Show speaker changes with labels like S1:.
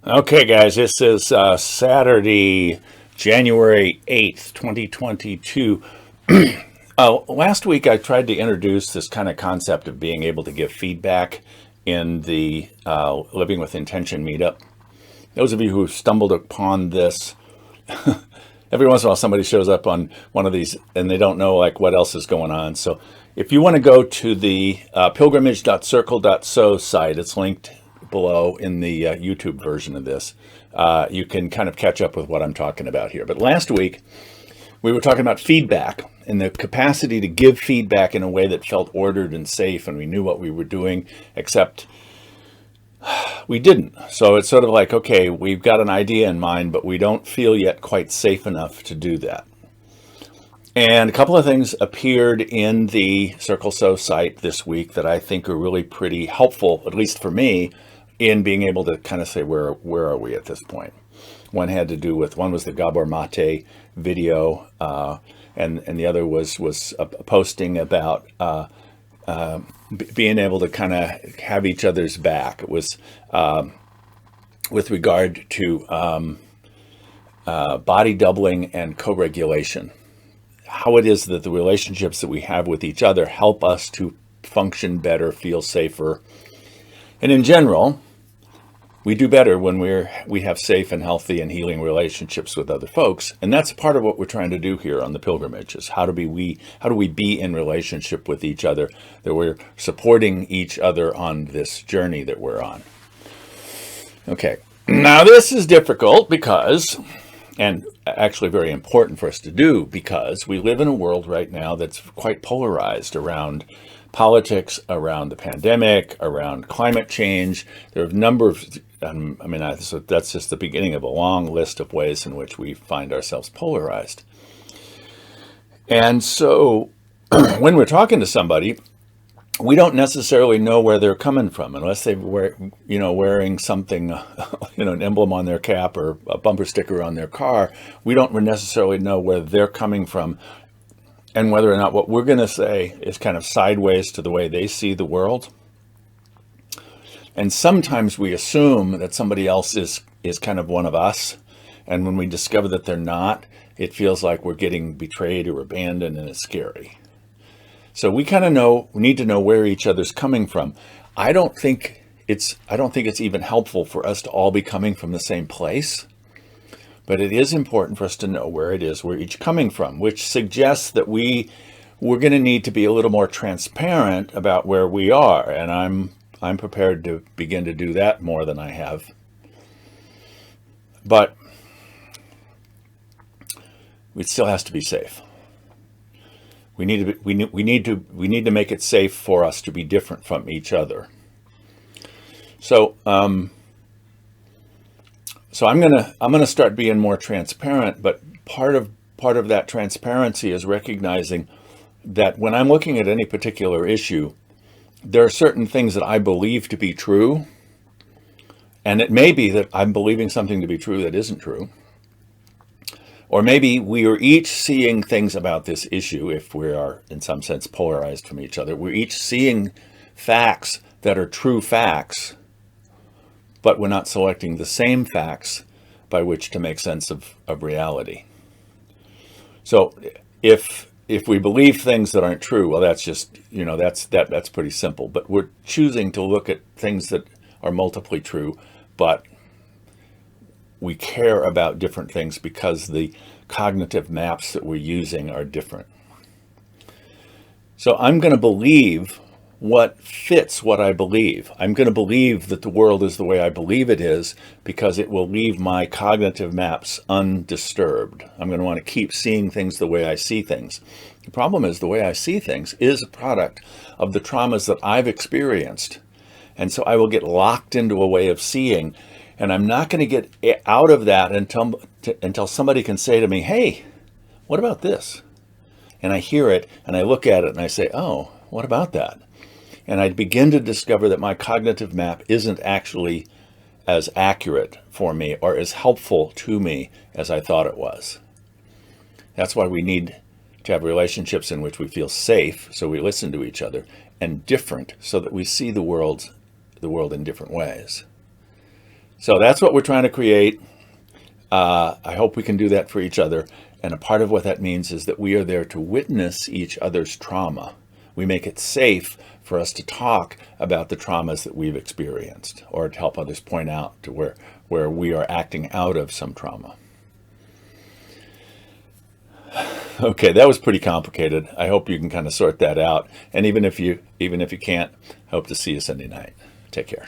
S1: Okay, guys, this is Saturday, January 8th, 2022. Last week I tried to introduce this kind of concept of being able to give feedback in the Living with Intention meetup. Those of you who stumbled upon this, every once in a while somebody shows up on one of these and they don't know like what else is going on. So if you want to go to the pilgrimage.circle.so site, it's linked below in the YouTube version of this. You can kind of catch up with what I'm talking about here. But last week, we were talking about feedback and the capacity to give feedback in a way that felt ordered and safe, and we knew what we were doing, except we didn't. So it's sort of like, okay, we've got an idea in mind, but we don't feel yet quite safe enough to do that. And a couple of things appeared in the Circle.so site this week that I think are really pretty helpful, at least for me, in being able to kind of say, where are we at this point? One had to do with, one was the Gabor Mate video, and the other was a posting about being able to kind of have each other's back. It was with regard to body doubling and co-regulation. How it is that the relationships that we have with each other help us to function better, feel safer. And in general, we do better when we have safe and healthy and healing relationships with other folks. And that's part of what we're trying to do here on the pilgrimage, is how do we be in relationship with each other, that we're supporting each other on this journey that we're on. Okay, now this is difficult because, and actually very important for us to do, because we live in a world right now that's quite polarized around politics, around the pandemic, around climate change. There are a number of, that's just the beginning of a long list of ways in which we find ourselves polarized. And so when we're talking to somebody, we don't necessarily know where they're coming from unless they were, wearing something, an emblem on their cap or a bumper sticker on their car. We don't necessarily know where they're coming from and whether or not what we're going to say is kind of sideways to the way they see the world. And sometimes we assume that somebody else is kind of one of us. And when we discover that they're not, it feels like we're getting betrayed or abandoned, and it's scary. So we need to know where each other's coming from. I don't think it's even helpful for us to all be coming from the same place, but it is important for us to know where it is we're each coming from, which suggests that we're going to need to be a little more transparent about where we are, and I'm prepared to begin to do that more than I have. But it still has to be safe. We need to make it safe for us to be different from each other. So I'm gonna start being more transparent, but part of that transparency is recognizing that when I'm looking at any particular issue, there are certain things that I believe to be true, and it may be that I'm believing something to be true that isn't true. Or maybe we are each seeing things about this issue, if we are in some sense polarized from each other. We're each seeing facts that are true facts, but we're not selecting the same facts by which to make sense of reality. So if we believe things that aren't true, well, that's just, that's pretty simple. But we're choosing to look at things that are multiply true, but we care about different things because the cognitive maps that we're using are different. So I'm going to believe what fits what I believe. I'm going to believe that the world is the way I believe it is because it will leave my cognitive maps undisturbed. I'm going to want to keep seeing things the way I see things. The problem is the way I see things is a product of the traumas that I've experienced. And so I will get locked into a way of seeing, and I'm not going to get out of that until somebody can say to me, hey, what about this? And I hear it and I look at it and I say, oh, what about that? And I begin to discover that my cognitive map isn't actually as accurate for me or as helpful to me as I thought it was. That's why we need to have relationships in which we feel safe, so we listen to each other, and different, so that we see the world in different ways. So that's what we're trying to create. I hope we can do that for each other. And a part of what that means is that we are there to witness each other's trauma. We make it safe for us to talk about the traumas that we've experienced, or to help others point out to where we are acting out of some trauma. Okay, that was pretty complicated. I hope you can kind of sort that out. And even if you can't, I hope to see you Sunday night. Take care.